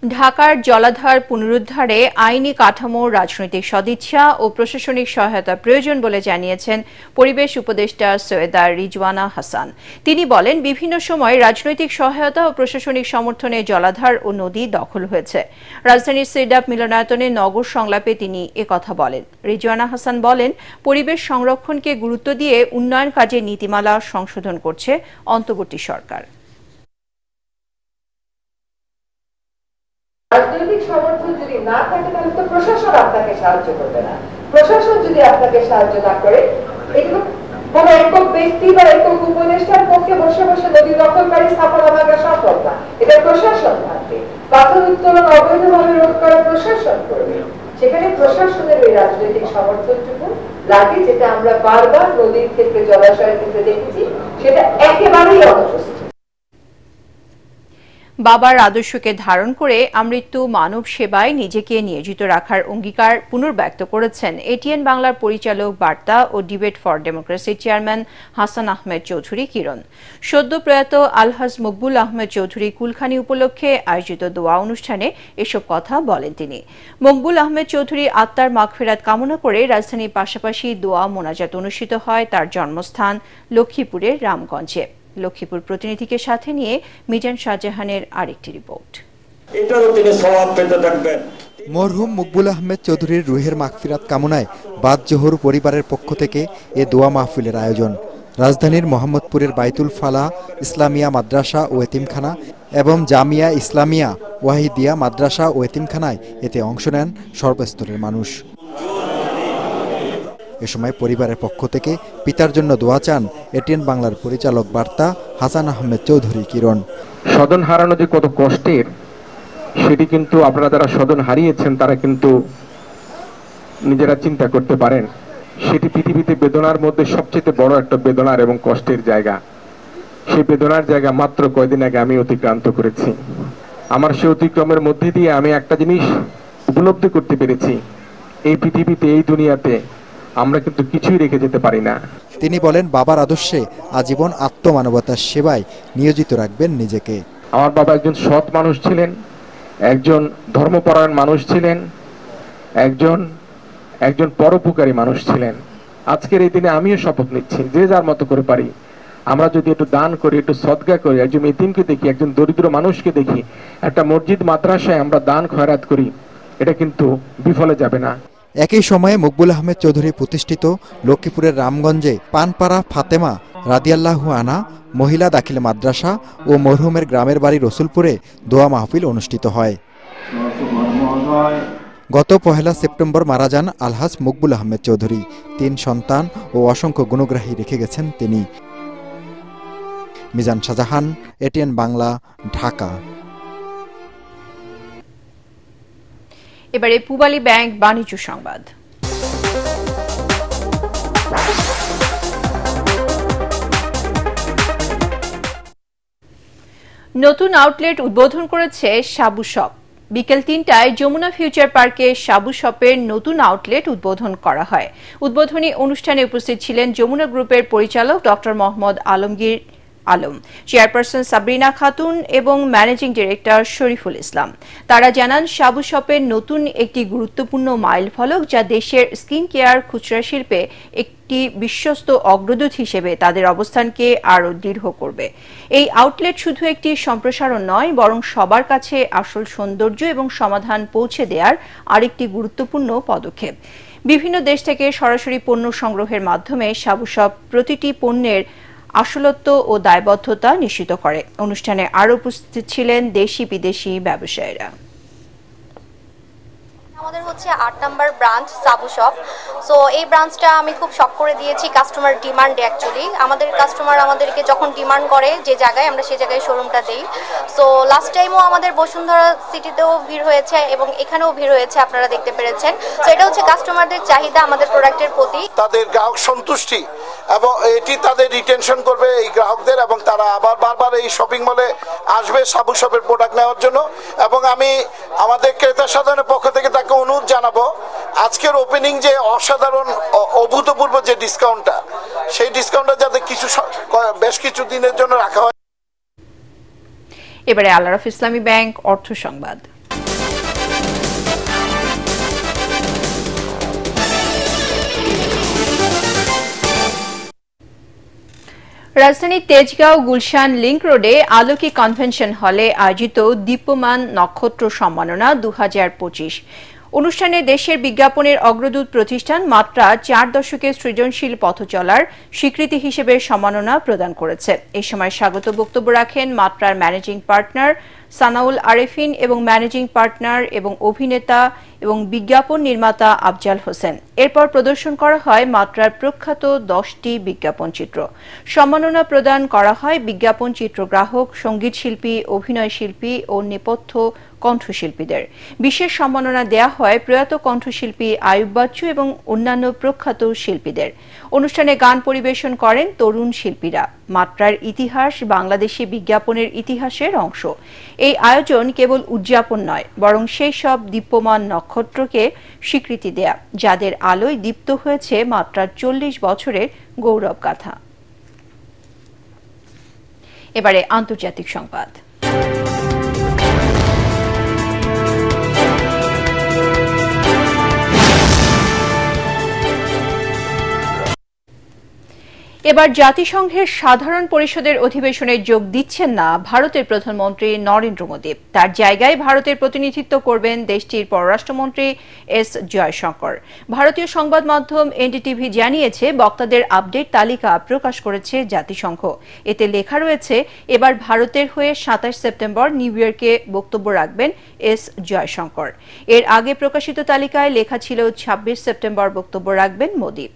ঢাকার জলাধার পুনরুদ্ধারে আইনি কাঠামো, রাজনৈতিক সদিচ্ছা ও প্রশাসনিক সহায়তা প্রয়োজন বলে জানিয়েছেন পরিবেশ উপদেষ্টা সৈয়দা রিজওয়ানা হাসান। তিনি বলেন, বিভিন্ন সময় রাজনৈতিক সহায়তা ও প্রশাসনিক সমর্থনে জলাধার ও নদী দখল হয়েছে। রাজধানীর সিডাপ মিলনায়তনে নগর সংলাপে তিনি একথা বলেন। রিজওয়ানা হাসান বলেন, পরিবেশ সংরক্ষণকে গুরুত্ব দিয়ে উন্নয়ন কাজে নীতিমালা সংশোধন করছে অন্তর্বর্তী সরকার। রাজনৈতিক সমর্থন যদি না থাকে তাহলে তো প্রশাসন আপনাকে সাহায্য করবে না। প্রশাসন যদি আপনাকে সাহায্য না করে, এগুলো কোন একক ব্যক্তি বা একক উপদেষ্টার পক্ষে বসে বসে নদী দখলকারী স্থাপনা ভাঙা সম্ভব না। এটা প্রশাসন থাকবে, পাথর উত্তোলন অবৈধভাবে রোধ করা প্রশাসন করবে। সেখানে প্রশাসনের ওই রাজনৈতিক সমর্থনটুকু লাগে, যেটা আমরা বারবার নদীর ক্ষেত্রে, জলাশয়ের ক্ষেত্রে দেখেছি, সেটা একেবারেই অনুপস্থিত। বাবার আদর্শকে ধারণ করে আমৃত্যু মানব সেবায় নিজেকে নিয়োজিত রাখার অঙ্গীকার পুনর্ব্যক্ত করেছেন এটিএন বাংলার পরিচালক, বার্তা ও ডিবেট ফর ডেমোক্রেসির চেয়ারম্যান হাসান আহমেদ চৌধুরী কিরণ। সদ্য প্রয়াত আলহাজ মকবুল আহমেদ চৌধুরী কুলখানি উপলক্ষে আয়োজিত দোয়া অনুষ্ঠানে এসব কথা বলেন তিনি। মকবুল আহমেদ চৌধুরী আত্মার মাগফিরাত কামনা করে রাজধানীর পাশাপাশি দোয়া মোনাজাত অনুষ্ঠিত হয় তার জন্মস্থান লক্ষ্মীপুরের রামগঞ্জে। লক্ষ্মীপুর প্রতিনিধিকে সাথে নিয়ে মিজান শাহজাহানের আরেকটি রিপোর্ট। এটারও তিনি সওয়াব পেতে থাকবেন। মরহুম মকবুল আহমেদ চৌধুরীর রুহের মাগফিরাত কামনায় বাদ জোহর পরিবারের পক্ষ থেকে এ দোয়া মাহফিলের আয়োজন। রাজধানীর মোহাম্মদপুরের বাইতুল ফালাহ ইসলামিয়া মাদ্রাসা ও এতিমখানা এবং জামিয়া ইসলামিয়া ওয়াহিদিয়া মাদ্রাসা ও এতিমখানায় এতে অংশ নেন সর্বস্তরের মানুষ। এ সময় পরিবারের পক্ষ থেকে পিতার জন্য দোয়া চান এটিএন বাংলার পরিচালক, বার্তা হাসান আহমেদ চৌধুরী কিরণ। স্বজন হারানো যে কত কষ্টের, সেটি কিন্তু আপনারা যারা স্বজন হারিয়েছেন তারা কিন্তু নিজেরা চিন্তা করতে পারেন। সেটি পৃথিবীতে বেদনার মধ্যে সবচেয়ে বড় একটা বেদনার এবং কষ্টের জায়গা। সেই বেদনার জায়গা মাত্র কয়েকদিন আগে আমি অতিক্রান্ত করেছি। আমার সে অতিক্রমের মধ্যে দিয়ে আমি একটা জিনিস উপলব্ধি করতে পেরেছি, এই পৃথিবীতে, এই দুনিয়াতে আমরা কিন্তু কিছুই রেখে যেতে পারি না। তিনি বলেন, বাবার আদর্শে আজীবন আত্মমানবতার সেবায় নিয়োজিত রাখবেন নিজেকে। আমার বাবা একজন সৎ মানুষ ছিলেন, একজন ধর্মপরায়ণ মানুষ ছিলেন, একজন পরোপকারী মানুষ ছিলেন। আজকের এই দিনে আমিও শপথ নিচ্ছি, যে যার মতো করে পারি আমরা যদি একটু দান করি, একটু সদকা করি, একজন এতিমকে দেখি, একজন দরিদ্র মানুষকে দেখি, একটা মসজিদ মাদ্রাসায় আমরা দান খয়রাত করি, এটা কিন্তু বিফলে যাবে না। একই সময়ে মকবুল আহমেদ চৌধুরী প্রতিষ্ঠিত লক্ষ্মীপুরের রামগঞ্জে পানপাড়া ফাতেমা রাদিয়াল্লাহু আনহা মহিলা দাখিল মাদ্রাসা ও মরহুমের গ্রামের বাড়ি রসুলপুরে দোয়া মাহফিল অনুষ্ঠিত হয়। গত 1 সেপ্টেম্বর মারা যান আলহাজ মকবুল আহমেদ চৌধুরী। 3 সন্তান ও অসংখ্য গুণগ্রাহী রেখে গেছেন তিনি। মিজান শাহজাহান, এটিএন বাংলা, ঢাকা। এবারে পূবালী ব্যাংক বাণিজ্য সংবাদ। নতুন আউটলেট উদ্বোধন করেছে সাবু শপ। বিকেল 3টায় যমুনা ফিউচার পার্কে সাবু শপের নতুন আউটলেট উদ্বোধন করা হয়। উদ্বোধনী অনুষ্ঠানে উপস্থিত ছিলেন যমুনা গ্রুপের পরিচালক ডক্টর মোহাম্মদ আলমগীর আলম, চেয়ারপারসন সাবরিনা খাতুন এবং ম্যানেজিং ডিরেক্টর শরীফুল ইসলাম। তারা জানান, সাবু শপের নতুন একটি গুরুত্বপূর্ণ মাইলফলক, যা দেশের স্কিন কেয়ার খুচরা শিল্পে একটি বিশ্বস্ত অগ্রদূত হিসেবে তাদের অবস্থানকে আরও দৃঢ় করবে। এই আউটলেট শুধু একটি সম্প্রসারণ নয়, বরং সবার কাছে আসল সৌন্দর্য এবং সমাধান পৌঁছে দেওয়ার আরেকটি গুরুত্বপূর্ণ পদক্ষেপ। বিভিন্ন দেশ থেকে সরাসরি পণ্য সংগ্রহের মাধ্যমে সাবু শপ প্রতিটি পণ্যের আসলত্ব ও দায়বদ্ধতা নিশ্চিত করে। অনুষ্ঠানে আরও উপস্থিত ছিলেন দেশি বিদেশি ব্যবসায়ীরা। আমাদের হচ্ছে 8 নম্বর ব্রাঞ্চ সাবু শপ। সো এই ব্রাঞ্চটা আমি খুব শখ করে দিয়েছি কাস্টমার ডিমান্ডে। অ্যাকচুয়ালি আমাদের কাস্টমার আমাদেরকে যখন ডিমান্ড করে যে জায়গায়, আমরা সেই জায়গায় শোরুমটা দিই। সো লাস্ট টাইমও আমাদের বসুন্ধরা সিটিতেও ভিড় হয়েছে এবং এখানেও ভিড় হয়েছে, আপনারা দেখতে পেরেছেন। সো এটা হচ্ছে কাস্টমারদের চাহিদা আমাদের প্রোডাক্টের প্রতি, তাদের গ্রাহক সন্তুষ্টি, এবং এটি তাদের রিটেনশন করবে এই গ্রাহকদের, এবং তারা আবার বারবার এই শপিং মলে আসবে সাবু শপের প্রোডাক্ট নেওয়ার জন্য। এবং আমি আমাদের ক্রেতা সাধারণের পক্ষ থেকে তাকে অনুরোধ জানাবো, আজকের ওপেনিং যে অসাধারণ অভূতপূর্ব যে ডিসকাউন্টটা, সেই ডিসকাউন্টটা যাতে বেশ কিছু দিনের জন্য রাখা হয়। এবারে আল-আরাফ ইসলামী ব্যাংক অর্থ সংবাদ। রাজধানীর তেজগাঁও গুলশান লিংক রোডে আলোকি কনভেনশন হলে আয়োজিত দীপ্যমান নক্ষত্র সম্মাননা 2025 অনুষ্ঠানে দেশের বিজ্ঞাপনের অগ্রদূত প্রতিষ্ঠান মাত্রা 4 দশকের সৃজনশীল পথ চলার স্বীকৃতি হিসেবে সম্মাননা প্রদান করেছে। এই সময় স্বাগত বক্তব্য রাখেন মাত্রার ম্যানেজিং পার্টনার সানাউল আরেফিন এবং ম্যানেজিং পার্টনার এবং অভিনেতা এবং বিজ্ঞাপন নির্মাতা আফজাল হোসেন। এরপর প্রদর্শন করা হয় মাত্রার প্রখ্যাত 10টি বিজ্ঞাপন চিত্র। সম্মাননা প্রদান করা হয় বিজ্ঞাপন চিত্রগ্রাহক, সঙ্গীত শিল্পী, অভিনয় শিল্পী ও নেপথ্য কণ্ঠশিল্পীদের। বিশেষ সম্মাননা দেয়া হয় প্রয়াত কণ্ঠশিল্পী আয়ুব বাচ্চু এবং অন্যান্য প্রখ্যাত শিল্পীদের। অনুষ্ঠানে গান পরিবেশন করেন তরুণ শিল্পীরা। মাত্রার ইতিহাস বাংলাদেশি বিজ্ঞাপনের ইতিহাসের অংশ। এই আয়োজন কেবল উদযাপন নয়, বরং সেই সব দীপ্যমান নক্ষত্রকে স্বীকৃতি দেয়া যাদের আলোয় দীপ্ত হয়েছে মাত্রার 40 বছরের গৌরব গাথা। এবারে আন্তর্জাতিক সংবাদ। এবার জাতিসংঘের সাধারণ পরিষদের অধিবেশনে যোগ দিচ্ছেন না ভারতের প্রধানমন্ত্রী নরেন্দ্র মোদী। তার জায়গায় ভারতের প্রতিনিধিত্ব করবেন দেশটির পররাষ্ট্রমন্ত্রী এস জয়শঙ্কর। ভারতীয় সংবাদ মাধ্যম এনডিটিভি জানিয়েছে, বক্তাদের আপডেট তালিকা প্রকাশ করেছে জাতিসংঘ। এতে লেখা রয়েছে, এবার ভারতের হয়ে 27 সেপ্টেম্বর নিউ ইয়র্কে বক্তব্য রাখবেন এস জয়শঙ্কর। এর আগে প্রকাশিত তালিকায় লেখা ছিল 26 সেপ্টেম্বর বক্তব্য রাখবেন মোদী।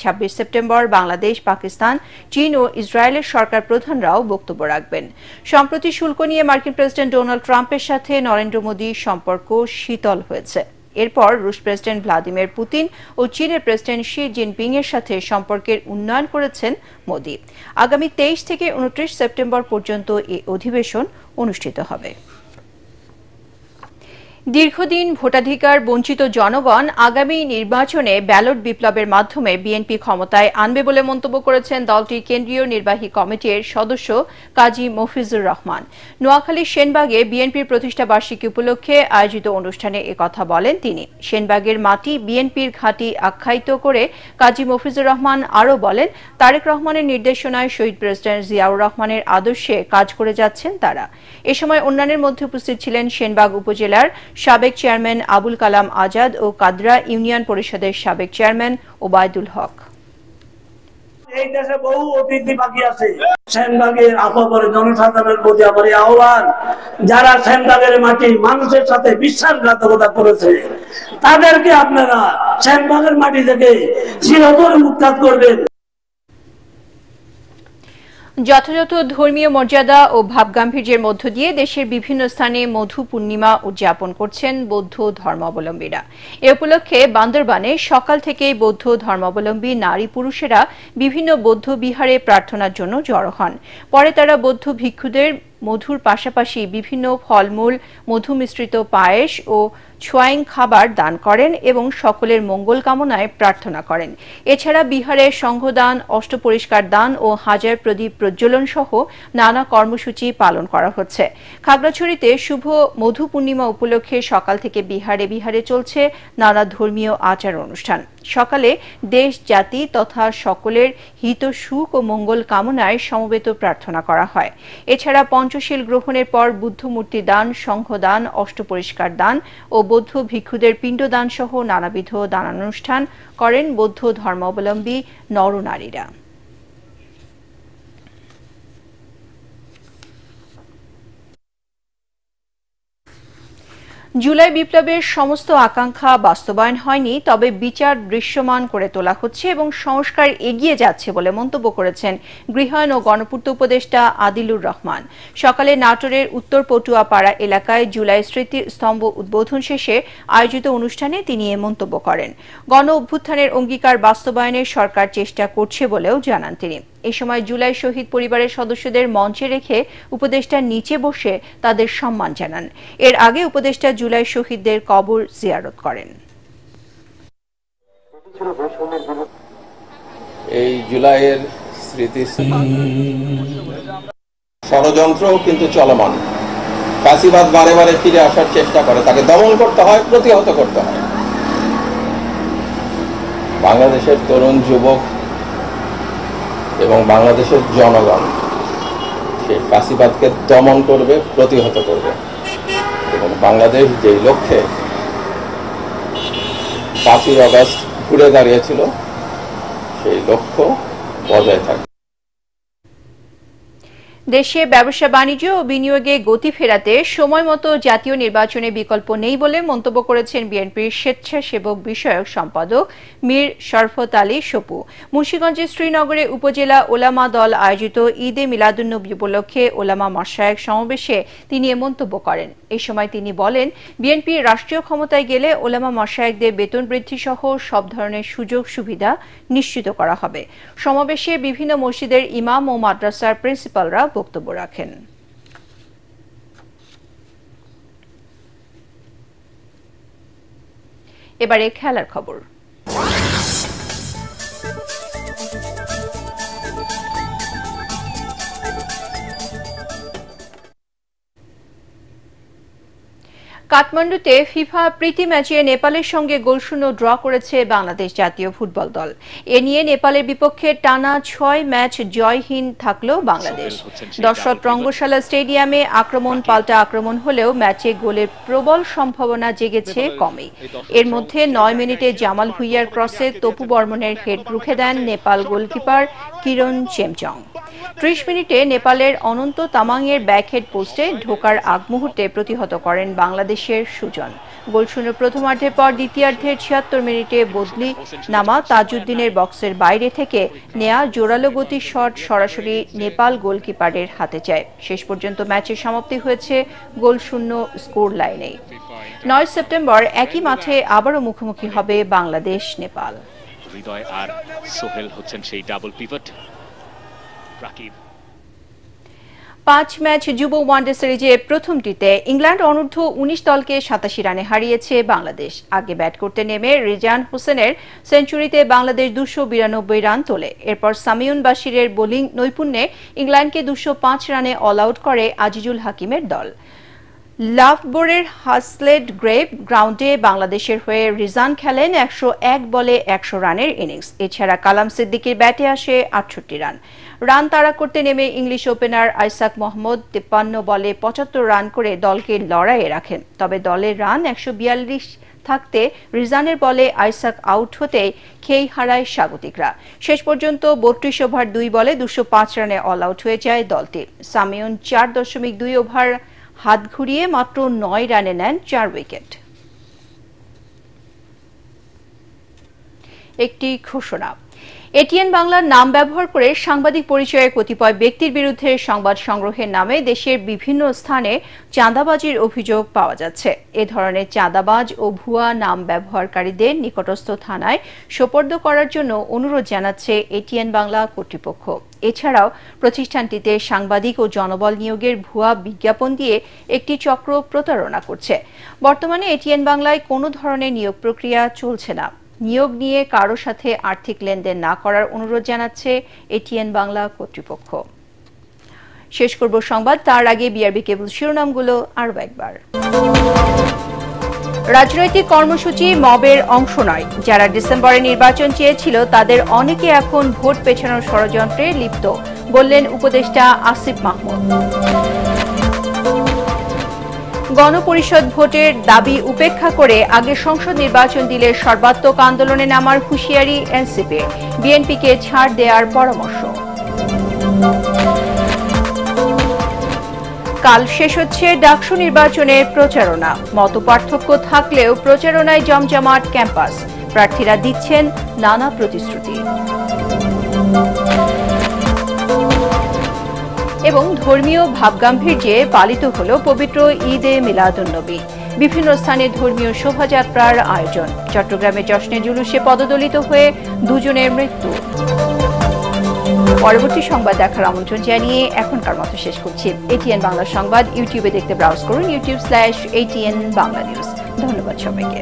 26 সেপ্টেম্বর বাংলাদেশ, পাকিস্তান, চীন ও ইসরায়েলের সরকার প্রধানরাও বক্তব্য রাখবেন। সম্প্রতি শুল্ক নিয়ে মার্কিন প্রেসিডেন্ট ডোনাল্ড ট্রাম্পের সাথে নরেন্দ্র মোদীর সম্পর্ক শীতল হয়েছে। এরপর রুশ প্রেসিডেন্ট ভ্লাদিমির পুতিন ও চীনের প্রেসিডেন্ট শি জিনপিং এর সাথে সম্পর্কের উন্নয়ন করেছেন মোদী। আগামী 23 থেকে 29 সেপ্টেম্বর পর্যন্ত এই অধিবেশন অনুষ্ঠিত হবে। দীর্ঘদিন ভোটাধিকার বঞ্চিত জনগণ আগামী নির্বাচনে ব্যালট বিপ্লবের মাধ্যমে বিএনপি ক্ষমতায় আনবে বলে মন্তব্য করেছেন দলটির কেন্দ্রীয় নির্বাহী কমিটির সদস্য কাজী মফিজুর রহমান। নোয়াখালীর সেনবাগে বিএনপির প্রতিষ্ঠা বার্ষিকী উপলক্ষে আয়োজিত অনুষ্ঠানে একথা বলেন তিনি। সেনবাগের মাটি বিএনপির ঘাঁটি আখ্যায়িত করে কাজী মফিজুর রহমান আরও বলেন, তারেক রহমানের নির্দেশনায় শহীদ প্রেসিডেন্ট জিয়াউর রহমানের আদর্শে কাজ করে যাচ্ছেন তারা। এ সময় অন্যান্যের মধ্যে উপস্থিত ছিলেন সেনবাগ উপজেলার সাবেক চেয়ারম্যান আবুল কালাম আজাদ ও কাদরা ইউনিয়ন পরিষদের সাবেক চেয়ারম্যান ওবায়দুল হক। এই দেশে বহু অতিথি বাকি আছে। সেনবাগের আপাতরে জনসাধারণের প্রতি আমার আহ্বান, যারা সেনবাগের মাটি মানুষের সাথে বিশ্বাসঘাতকতা করেছে তাদেরকে আপনারা সেনবাগের মাটি থেকে চিরতরে উৎখাত করবেন। যথাযথ ধর্মীয় মর্যাদা ও ভাবগাম্ভীর্যের মধ্য দিয়ে দেশের বিভিন্ন স্থানে মধু পূর্ণিমা উদযাপন করছেন বৌদ্ধ ধর্মাবলম্বীরা। এ উপলক্ষে বান্দরবানে সকাল থেকেই বৌদ্ধ ধর্মাবলম্বী নারী পুরুষেরা বিভিন্ন বৌদ্ধ বিহারে প্রার্থনার জন্য জড়ো হন। পরে তারা বৌদ্ধ ভিক্ষুদের মধুর পাশাপাশি বিভিন্ন ফলমূল, মধু মিশ্রিত পায়েস ও ছোয়াইং খাবার দান করেন এবং সকলের মঙ্গল কামনায় প্রার্থনা করেন। এছাড়া বিহারে সংঘদান, অষ্টপরিষ্কার দান ও হাজার প্রদীপ প্রজ্বলন সহ নানা কর্মসূচি পালন করা হচ্ছে। খাগড়াছড়িতে শুভ মধু পূর্ণিমা উপলক্ষে সকাল থেকে বিহারে বিহারে চলছে নানা ধর্মীয় আচার অনুষ্ঠান। সকালে দেশ, জাতি তথা সকলের হিত, সুখ ও মঙ্গল কামনায় সমবেত প্রার্থনা করা হয়। এছাড়া পঞ্চশীল গ্রহণের পর বুদ্ধ মূর্তি দান, সংঘদান, অষ্টপরিষ্কার দান ও বৌদ্ধ ভিক্ষুদের পিণ্ডদান সহ নানাবিধ দানানুষ্ঠান করেন বৌদ্ধ ধর্মাবলম্বী নরনারীরা। জুলাই বিপ্লবের সমস্ত আকাঙ্ক্ষা বাস্তবায়ন হয়নি, তবে বিচার দৃশ্যমান করে তোলা হচ্ছে এবং সংস্কার এগিয়ে যাচ্ছে বলে মন্তব্য করেছেন গৃহায়ন ও গণপূর্ত উপদেষ্টা আদিলুর রহমান। সকালে নাটোরের উত্তর পটুয়াপাড়া এলাকায় জুলাই স্মৃতি স্তম্ভ উদ্বোধন শেষে আয়োজিত অনুষ্ঠানে তিনি এ মন্তব্য করেন। গণ অভ্যুত্থানের অঙ্গীকার বাস্তবায়নে সরকার চেষ্টা করছে বলেও জানান তিনি। এ সময় জুলাই শহীদ পরিবারের সদস্যদের মঞ্চে রেখে উপদেষ্টা নিচে বসে তাদের সম্মান জানান। এর আগে উপদেষ্টা জুলাই শহীদদের কবর জিয়ারত করেন। এই জুলাইয়ের স্মৃতি ষড়যন্ত্র কিন্তু চলমান। ফ্যাসিবাদ বারে বারে ফিরে আসার চেষ্টা করে, তাকে দমন করতে হয়, প্রতিহত করতে হয়। বাংলাদেশের তরুণ যুবক এবং বাংলাদেশের জনগণ সেই ফ্যাসিবাদকে দমন করবে, প্রতিহত করবে এবং বাংলাদেশ যেই লক্ষ্যে 5ই আগস্ট ঘুরে দাঁড়িয়েছিল সেই লক্ষ্য বজায় থাকবে। দেশে ব্যবসা বাণিজ্য ও বিনিয়োগে গতি ফেরাতে সময়মতো জাতীয় নির্বাচনে বিকল্প নেই বলে মন্তব্য করেছেন বিএনপির স্বেচ্ছাসেবক বিষয়ক সম্পাদক মীর শরফত আলী সপু। মুন্সিগঞ্জের শ্রীনগরে উপজেলা ওলামা দল আয়োজিত ঈদে মিলাদুন্নবী উপলক্ষে ওলামা মাশায়েখ সমাবেশে তিনি এ মন্তব্য করেন। এই সময় তিনি বলেন, বিএনপি রাষ্ট্রীয় ক্ষমতায় গেলে ওলামা মাশায়েখদের বেতন বৃদ্ধি সহ সব ধরনের সুযোগ সুবিধা নিশ্চিত করা হবে। সমাবেশে বিভিন্ন মসজিদের ইমাম ও মাদ্রাসার প্রিন্সিপালরা বক্তব্য রাখেন। এবারে খেলার খবর। কাঠমান্ডুতে ফিফা প্রীতি ম্যাচে নেপালের সঙ্গে গোলশূন্য ড্র করেছে বাংলাদেশ জাতীয় ফুটবল দল। এ নিয়ে নেপালের বিপক্ষে টানা 6 ম্যাচ জয়হীন থাকলো বাংলাদেশ। দর্শক রঙ্গশালা স্টেডিয়ামে আক্রমণ পাল্টা আক্রমণ হলেও ম্যাচে গোলের প্রবল সম্ভাবনা জেগেছে কমই। এর মধ্যে 9 মিনিটে জামাল ভুইয়ার ক্রসে তপু বর্মনের হেড রুখে দেন নেপাল গোলকিপার কিরণ চেমচং। 30 মিনিটে নেপালের অনন্ত তামাংয়ের ব্যাকহেড পোস্টে ঢোকার আগ মুহূর্তে প্রতিহত করেন বাংলাদেশের সুজন। গোলশূন্য প্রথমার্ধের পর দ্বিতীয়ার্ধের 76 মিনিটে বদলি নামা তাজউদ্দিনের বক্সের বাইরে থেকে নেয়া জোরালো গতির শট সরাসরি নেপাল গোলকিপারের হাতে যায়। শেষ পর্যন্ত ম্যাচের সমাপ্তি হয়েছে গোলশূন্য স্কোর লাইনে। 9 সেপ্টেম্বর একই মাঠে আবারও মুখোমুখি হবে বাংলাদেশ নেপাল। হৃদয় আর সোহেল হচ্ছেন সেই ডাবল পিভট। 5 ম্যাচ যুব ওয়ানডে সিরিজে প্রথমটিতে ইংল্যান্ড অনূর্ধ্ব 19 দলকে 87 রানে হারিয়েছে বাংলাদেশ। আগে ব্যাট করতে নেমে রিজান হোসেনের সেঞ্চুরিতে বাংলাদেশ 292 রান তোলে। এরপর সামিউন বাশিরের বোলিং নৈপুণ্যে ইংল্যান্ডকে 205 রানে অল আউট করে আজিজুল হাকিমের দল। লাভবোরের হাসলেড গ্রেভ গ্রাউন্ডে বাংলাদেশের হয়ে রিজান খেলেন 101 বলে 100 রানের ইনিংস। এছাড়া কালাম সিদ্দিকীর ব্যাটে আসে 68 রান। রান তাড়া করতে নেমে ইংলিশ ওপেনার আইসাক মোহাম্মদ 53 বলে 75 রান করে দলকে লড়াইয়ে রাখেন। তবে দলের রান 142 থাকতে রিজানের বলে আইসাক আউট হতে খেই হারায় স্বাগতিকরা। শেষ পর্যন্ত 32 ওভার 2 বলে 205 রানে অল আউট হয়ে যায় দলটি। সামিউন 4.2 ওভার হাত ঘুরিয়ে মাত্র 9 রানে নেন 4 উইকেট। একটি ঘোষণা। এটিএন বাংলার নাম ব্যবহার করে সাংবাদিক পরিচয়ে কতিপয় ব্যক্তির বিরুদ্ধে সংবাদ সংগ্রহের নামে দেশের বিভিন্ন স্থানে চাঁদাবাজির অভিযোগ পাওয়া যাচ্ছে। এ ধরনের চাঁদাবাজ ও ভুয়া নাম ব্যবহারকারীদের নিকটস্থ থানায় সোপর্দ করার জন্য অনুরোধ জানাচ্ছে এটিএন বাংলা কর্তৃপক্ষ। এছাড়াও প্রতিষ্ঠানটিতে সাংবাদিক ও জনবল নিয়োগের ভুয়া বিজ্ঞাপন দিয়ে একটি চক্র প্রতারণা করছে। বর্তমানে এটিএন বাংলায় কোনো ধরনের নিয়োগ প্রক্রিয়া চলছে না। নিয়োগ নিয়ে কারো সাথে আর্থিক লেনদেন না করার অনুরোধ জানাচ্ছে এটিএন বাংলা কর্তৃপক্ষ। শেষ করব সংবাদ, তার আগে বিআরবি কেবল শিরোনামগুলো আরও একবার। রাজনৈতিক কর্মসূচি মবের অংশ নয়। যারা ডিসেম্বরে নির্বাচন চেয়েছিল তাদের অনেকে এখন ভোট পেছানোর ষড়যন্ত্রে লিপ্ত, বললেন উপদেষ্টা আসিফ মাহমুদ। গণপরিষদ ভোটের দাবি উপেক্ষা করে আগে সংসদ নির্বাচন দিলে সর্বাত্মক আন্দোলনে নামার হুঁশিয়ারি এনসিপি। বিএনপিকে ছাড় দেওয়ার পরামর্শ। কাল শেষ হচ্ছে ডাকসু নির্বাচনের প্রচারণা। মতপার্থক্য থাকলেও প্রচারণায় জমজমাট ক্যাম্পাস। প্রার্থীরা দিচ্ছেন নানা প্রতিশ্রুতি। এবং ধর্মীয় ভাবগাম্ভীর্যে পালিত হল পবিত্র ঈদে মিলাদুন্নবী। বিভিন্ন স্থানে ধর্মীয় শোভাযাত্রার আয়োজন। চট্টগ্রামে জশ্নে জুলুসে পদদলিত হয়ে 2 জনের মৃত্যু। পরবর্তী সংবাদ দেখার আমন্ত্রণ জানিয়ে এখনকার মতো শেষ করছি। এটিএন বাংলা সংবাদ ইউটিউবে দেখতে ব্রাউজ করুন youtube/ATN বাংলা নিউজ। ধন্যবাদ সবাইকে।